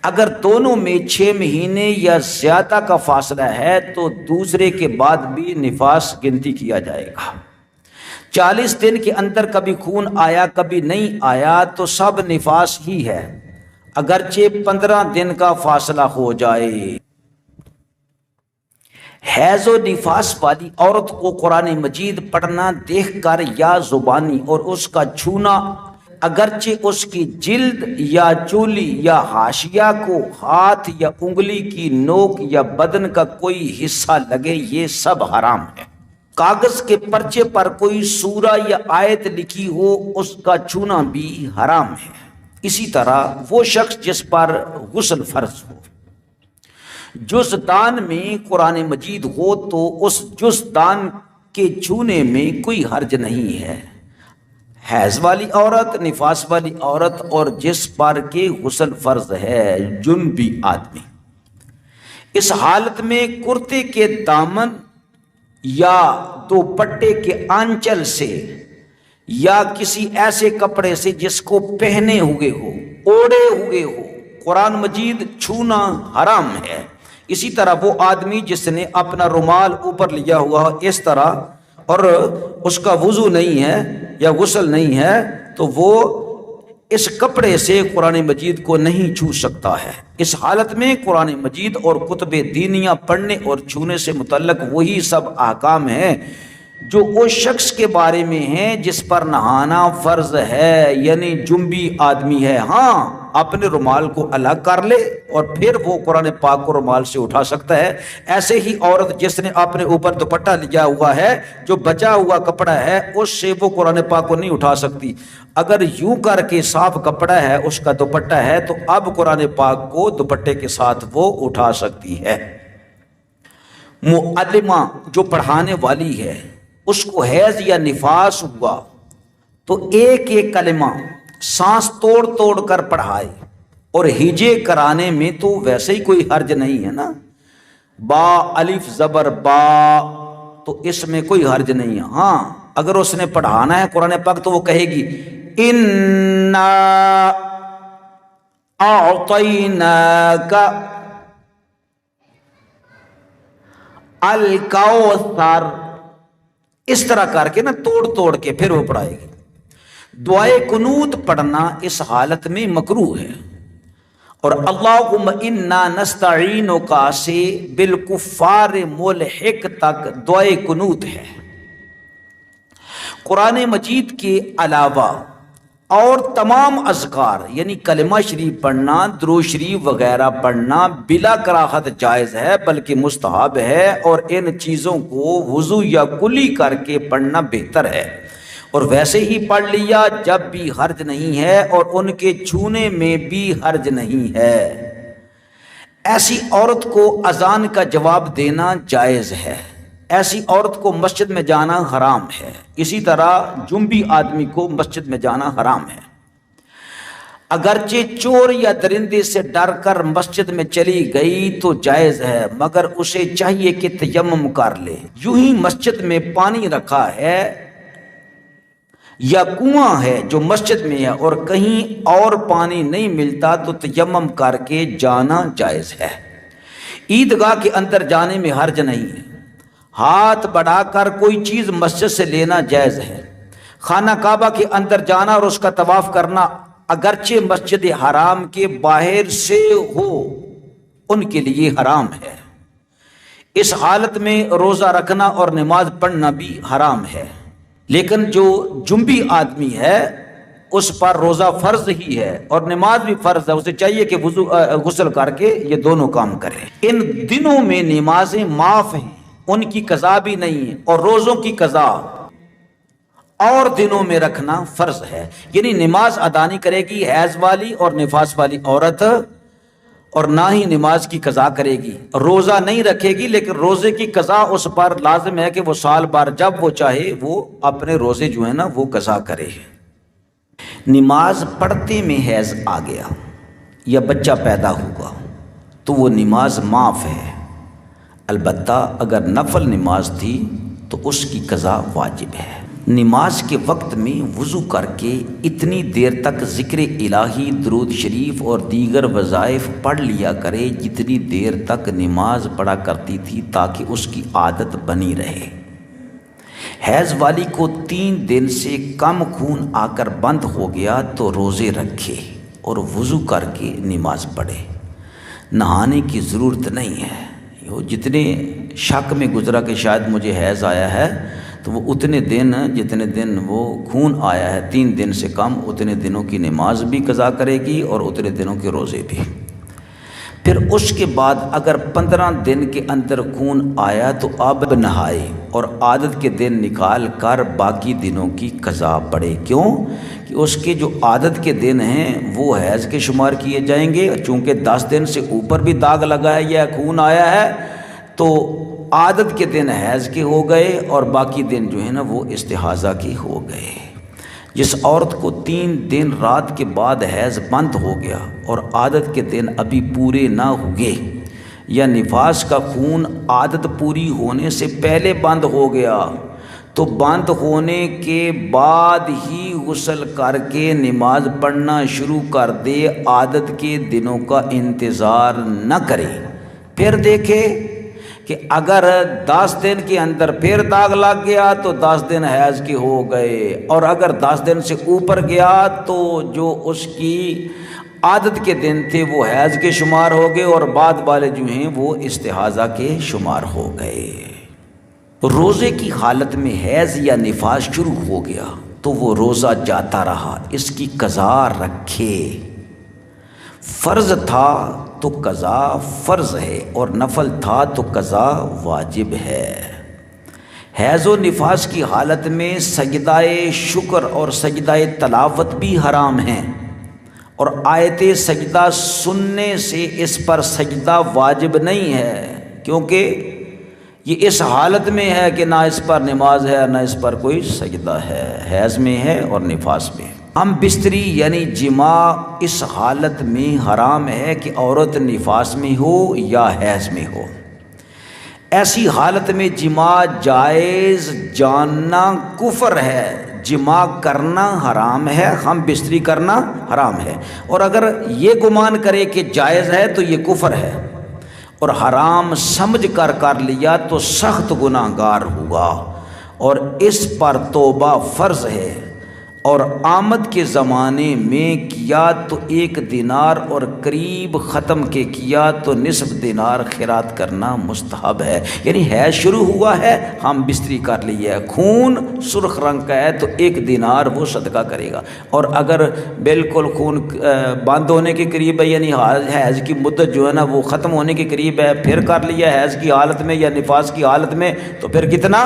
اگر دونوں میں 6 مہینے یا زیادہ کا فاصلہ ہے تو دوسرے کے بعد بھی نفاس گنتی کیا جائے گا۔ 40 دن کے اندر کبھی خون آیا کبھی نہیں آیا تو سب نفاس ہی ہے، اگرچہ 15 دن کا فاصلہ ہو جائے۔ حیض و نفاس والی عورت کو قرآن مجید پڑھنا دیکھ کر یا زبانی اور اس کا چھونا، اگرچہ اس کی جلد یا چولی یا حاشیہ کو ہاتھ یا انگلی کی نوک یا بدن کا کوئی حصہ لگے، یہ سب حرام ہے۔ کاغذ کے پرچے پر کوئی سورہ یا آیت لکھی ہو، اس کا چھونا بھی حرام ہے۔ اسی طرح وہ شخص جس پر غسل فرض ہو، جزدان میں قرآن مجید ہو تو اس جزدان کے چھونے میں کوئی حرج نہیں ہے۔ حیض والی عورت، نفاس والی عورت اور جس پر کے غسل فرض ہے، جنبی آدمی، اس حالت میں کرتے کے دامن یا دوپٹے کے آنچل سے یا کسی ایسے کپڑے سے جس کو پہنے ہوئے ہو، اوڑے ہوئے ہو، قرآن مجید چھونا حرام ہے۔ اسی طرح وہ آدمی جس نے اپنا رومال اوپر لیا ہوا اس طرح اور اس کا وضو نہیں ہے یا غسل نہیں ہے تو وہ اس کپڑے سے قرآن مجید کو نہیں چھو سکتا ہے۔ اس حالت میں قرآن مجید اور کتب دینیہ پڑھنے اور چھونے سے متعلق وہی سب احکام ہیں جو اس شخص کے بارے میں ہیں جس پر نہانا فرض ہے، یعنی جنبی آدمی ہے۔ ہاں، اپنے رومال کو الگ کر لے اور پھر وہ قرآن پاک کو رومال سے اٹھا سکتا ہے۔ ایسے ہی عورت جس نے اپنے اوپر دوپٹہ لیا ہوا ہے، جو بچا ہوا کپڑا ہے، اس سے وہ قرآن پاک کو نہیں اٹھا سکتی۔ اگر یوں کر کے صاف کپڑا ہے، اس کا دوپٹہ ہے، تو اب قرآن پاک کو دوپٹے کے ساتھ وہ اٹھا سکتی ہے۔ معلمہ جو پڑھانے والی ہے، اس کو حیض یا نفاس ہوا تو ایک ایک کلمہ سانس توڑ توڑ کر پڑھائے، اور ہجے کرانے میں تو ویسے ہی کوئی حرج نہیں ہے نا، با الف زبر با، تو اس میں کوئی حرج نہیں ہے۔ ہاں، اگر اس نے پڑھانا ہے قرآن پاک تو وہ کہے گی اِنَّا أَعْطَيْنَاكَ الْكَوْثَرَ، اس طرح کر کے نا توڑ توڑ کے پھر وہ پڑھائے گی۔ دعائے قنوت پڑھنا اس حالت میں مکروہ ہے، اور اللہم انا نستعینک سے بالکفار ملحق تک دعائے قنوت ہے۔ قرآن مجید کے علاوہ اور تمام اذکار یعنی کلمہ شریف پڑھنا، درود شریف وغیرہ پڑھنا بلا کراہت جائز ہے، بلکہ مستحب ہے، اور ان چیزوں کو وضو یا کلی کر کے پڑھنا بہتر ہے، اور ویسے ہی پڑھ لیا جب بھی حرج نہیں ہے، اور ان کے چھونے میں بھی حرج نہیں ہے۔ ایسی عورت کو اذان کا جواب دینا جائز ہے، ایسی عورت کو مسجد میں جانا حرام ہے، اسی طرح جنبی آدمی کو مسجد میں جانا حرام ہے۔ اگرچہ چور یا درندے سے ڈر کر مسجد میں چلی گئی تو جائز ہے، مگر اسے چاہیے کہ تیمم کر لے۔ یوں ہی مسجد میں پانی رکھا ہے یا کنواں ہے جو مسجد میں ہے اور کہیں اور پانی نہیں ملتا تو تیمم کر کے جانا جائز ہے۔ عیدگاہ کے اندر جانے میں حرج نہیں ہے، ہاتھ بڑھا کر کوئی چیز مسجد سے لینا جائز ہے۔ خانہ کعبہ کے اندر جانا اور اس کا طواف کرنا اگرچہ مسجد حرام کے باہر سے ہو ان کے لیے حرام ہے۔ اس حالت میں روزہ رکھنا اور نماز پڑھنا بھی حرام ہے، لیکن جو جنبی آدمی ہے اس پر روزہ فرض ہی ہے اور نماز بھی فرض ہے، اسے چاہیے کہ غسل کر کے یہ دونوں کام کرے۔ ان دنوں میں نمازیں معاف ہیں، ان کی قضا بھی نہیں ہے، اور روزوں کی قضا اور دنوں میں رکھنا فرض ہے، یعنی نماز ادا نہیں کرے گی حیض والی اور نفاس والی عورت، اور نہ ہی نماز کی قضا کرے گی۔ روزہ نہیں رکھے گی لیکن روزے کی قضا اس پر لازم ہے کہ وہ سال بھر جب وہ چاہے وہ اپنے روزے جو ہے نا وہ قضا کرے۔ نماز پڑھتے میں حیض آ گیا یا بچہ پیدا ہوا تو وہ نماز معاف ہے، البتہ اگر نفل نماز تھی تو اس کی قضا واجب ہے۔ نماز کے وقت میں وضو کر کے اتنی دیر تک ذکر الہی، درود شریف اور دیگر وظائف پڑھ لیا کرے جتنی دیر تک نماز پڑھا کرتی تھی، تاکہ اس کی عادت بنی رہے۔ حیض والی کو 3 دن سے کم خون آ کر بند ہو گیا تو روزے رکھے اور وضو کر کے نماز پڑھے، نہانے کی ضرورت نہیں ہے۔ جتنے شک میں گزرا کہ شاید مجھے حیض آیا ہے تو وہ اتنے دن جتنے دن وہ خون آیا ہے 3 دن سے کم، اتنے دنوں کی نماز بھی قضا کرے گی اور اتنے دنوں کے روزے بھی۔ پھر اس کے بعد اگر 15 دن کے اندر خون آیا تو اب نہائے اور عادت کے دن نکال کر باقی دنوں کی قضا پڑے۔ کیوں کہ اس کے جو عادت کے دن ہیں وہ حیض کے شمار کیے جائیں گے، چونکہ 10 دن سے اوپر بھی داغ لگا ہے یا خون آیا ہے تو عادت کے دن حیض کے ہو گئے اور باقی دن جو ہے نا وہ استحاضہ کے ہو گئے۔ جس عورت کو 3 دن رات کے بعد حیض بند ہو گیا اور عادت کے دن ابھی پورے نہ ہوئے، یا نفاس کا خون عادت پوری ہونے سے پہلے بند ہو گیا تو بند ہونے کے بعد ہی غسل کر کے نماز پڑھنا شروع کر دے، عادت کے دنوں کا انتظار نہ کرے۔ پھر دیکھے کہ اگر 10 دن کے اندر پھر داغ لگ گیا تو 10 دن حیض کے ہو گئے، اور اگر 10 دن سے اوپر گیا تو جو اس کی عادت کے دن تھے وہ حیض کے شمار ہو گئے اور بعد والے جو ہیں وہ استحاضہ کے شمار ہو گئے۔ روزے کی حالت میں حیض یا نفاس شروع ہو گیا تو وہ روزہ جاتا رہا، اس کی قضا رکھے۔ فرض تھا تو قضا فرض ہے اور نفل تھا تو قضا واجب ہے۔ حیض و نفاس کی حالت میں سجدہ شکر اور سجدہ تلاوت بھی حرام ہیں، اور آیت سجدہ سننے سے اس پر سجدہ واجب نہیں ہے، کیونکہ یہ اس حالت میں ہے کہ نہ اس پر نماز ہے نہ اس پر کوئی سجدہ ہے، حیض میں ہے اور نفاس میں۔ ہم بستری یعنی جماع اس حالت میں حرام ہے کہ عورت نفاس میں ہو یا حیض میں ہو۔ ایسی حالت میں جماع جائز جاننا کفر ہے، جماع کرنا حرام ہے، ہم بستری کرنا حرام ہے، اور اگر یہ گمان کرے کہ جائز ہے تو یہ کفر ہے، اور حرام سمجھ کر لیا تو سخت گناہ گار ہوا، اور اس پر توبہ فرض ہے۔ اور آمد کے زمانے میں کیا تو 1 دینار اور قریب ختم کے کیا تو نصف دینار خیرات کرنا مستحب ہے۔ یعنی حیض شروع ہوا ہے، ہم بستری کر لی ہے، خون سرخ رنگ کا ہے تو 1 دینار وہ صدقہ کرے گا، اور اگر بالکل خون بند ہونے کے قریب ہے، یعنی حیض کی مدت جو ہے نا وہ ختم ہونے کے قریب ہے، پھر کر لیا حیض کی حالت میں یا نفاس کی حالت میں، تو پھر کتنا؟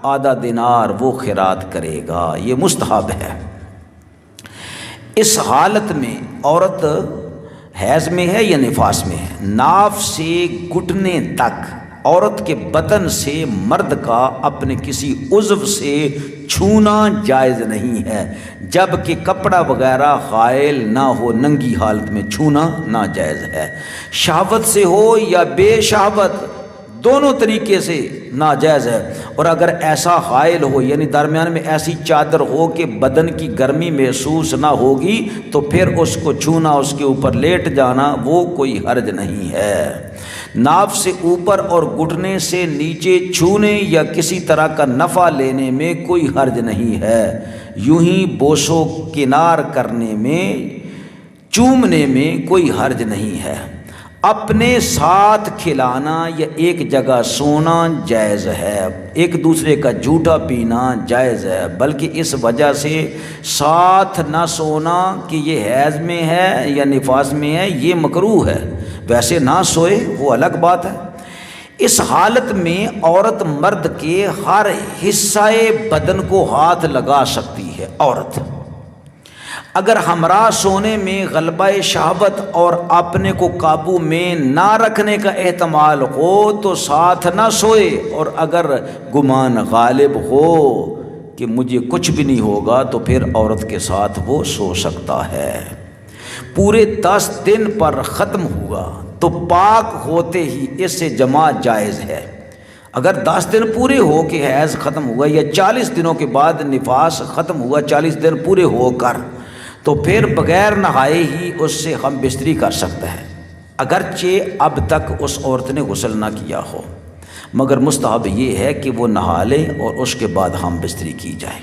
آدھا دینار وہ خیرات کرے گا، یہ مستحب ہے۔ اس حالت میں عورت حیض میں ہے یا نفاس میں ہے، ناف سے گھٹنے تک عورت کے بدن سے مرد کا اپنے کسی عضو سے چھونا جائز نہیں ہے، جبکہ کپڑا وغیرہ حائل نہ ہو، ننگی حالت میں چھونا ناجائز ہے، شہوت سے ہو یا بے شہوت دونوں طریقے سے ناجائز ہے، اور اگر ایسا حائل ہو یعنی درمیان میں ایسی چادر ہو کہ بدن کی گرمی محسوس نہ ہوگی تو پھر اس کو چھونا، اس کے اوپر لیٹ جانا وہ کوئی حرج نہیں ہے۔ ناف سے اوپر اور گھٹنے سے نیچے چھونے یا کسی طرح کا نفع لینے میں کوئی حرج نہیں ہے، یوں ہی بوس و کنار کرنے میں، چومنے میں کوئی حرج نہیں ہے۔ اپنے ساتھ کھلانا یا ایک جگہ سونا جائز ہے، ایک دوسرے کا جھوٹا پینا جائز ہے، بلکہ اس وجہ سے ساتھ نہ سونا کہ یہ حیض میں ہے یا نفاس میں ہے یہ مکروہ ہے، ویسے نہ سوئے وہ الگ بات ہے۔ اس حالت میں عورت مرد کے ہر حصہ بدن کو ہاتھ لگا سکتی ہے۔ عورت اگر ہمراہ سونے میں غلبہ شہوت اور اپنے کو قابو میں نہ رکھنے کا احتمال ہو تو ساتھ نہ سوئے، اور اگر گمان غالب ہو کہ مجھے کچھ بھی نہیں ہوگا تو پھر عورت کے ساتھ وہ سو سکتا ہے۔ پورے 10 دن پر ختم ہوا تو پاک ہوتے ہی اس سے جماع جائز ہے۔ اگر 10 دن پورے ہو کے حیض ختم ہوا یا 40 دنوں کے بعد نفاس ختم ہوا، 40 دن پورے ہو کر، تو پھر بغیر نہائے ہی اس سے ہم بستری کر سکتا ہے، اگرچہ اب تک اس عورت نے غسل نہ کیا ہو، مگر مستحب یہ ہے کہ وہ نہا لے اور اس کے بعد ہم بستری کی جائے۔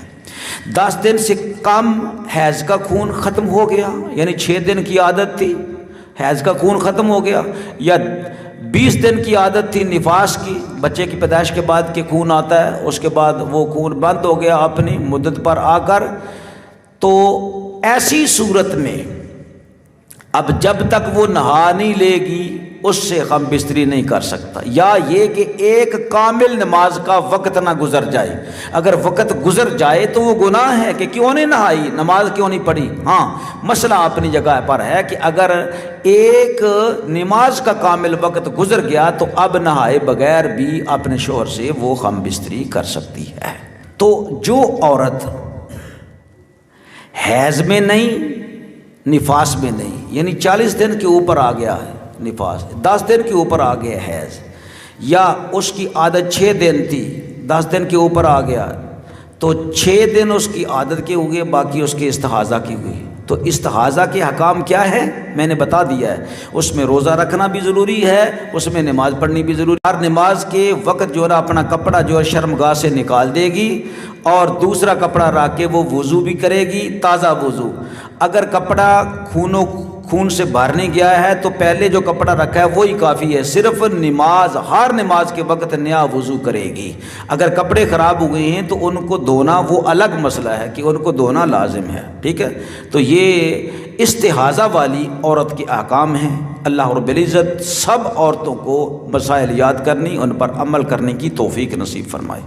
10 دن سے کم حیض کا خون ختم ہو گیا، یعنی 6 دن کی عادت تھی حیض کا خون ختم ہو گیا، یا 20 دن کی عادت تھی نفاس کی، بچے کی پیدائش کے بعد کہ خون آتا ہے، اس کے بعد وہ خون بند ہو گیا اپنی مدت پر آ کر، تو ایسی صورت میں اب جب تک وہ نہا نہیں لے گی اس سے ہم بستری نہیں کر سکتا، یا یہ کہ ایک کامل نماز کا وقت نہ گزر جائے۔ اگر وقت گزر جائے تو وہ گناہ ہے کہ کیوں نہیں نہائی، نماز کیوں نہیں پڑھی۔ ہاں مسئلہ اپنی جگہ پر ہے کہ اگر ایک نماز کا کامل وقت گزر گیا تو اب نہائے بغیر بھی اپنے شوہر سے وہ ہم بستری کر سکتی ہے۔ تو جو عورت حیض میں نہیں نفاس میں نہیں، یعنی 40 دن کے اوپر آ گیا ہے نفاس، 10 دن کے اوپر آ گیا حیض، یا اس کی عادت 6 دن تھی 10 دن کے اوپر آ گیا تو 6 دن اس کی عادت کے ہوئے، باقی اس کے استحاضہ کی ہوئی۔ تو استحاضہ کے حکام کیا ہے میں نے بتا دیا ہے، اس میں روزہ رکھنا بھی ضروری ہے، اس میں نماز پڑھنی بھی ضروری ہے۔ ہر نماز کے وقت جو ہے اپنا کپڑا جو ہے شرمگاہ سے نکال دے گی اور دوسرا کپڑا رکھ کے وہ وضو بھی کرے گی، تازہ وضو۔ اگر کپڑا خون سے باہر نہیں گیا ہے تو پہلے جو کپڑا رکھا ہے وہی کافی ہے، صرف نماز ہر نماز کے وقت نیا وضو کرے گی۔ اگر کپڑے خراب ہو گئے ہیں تو ان کو دھونا وہ الگ مسئلہ ہے کہ ان کو دھونا لازم ہے، ٹھیک ہے۔ تو یہ استحاضہ والی عورت کے احکام ہیں۔ اللہ رب العزت سب عورتوں کو مسائل یاد کرنی، ان پر عمل کرنے کی توفیق نصیب فرمائے۔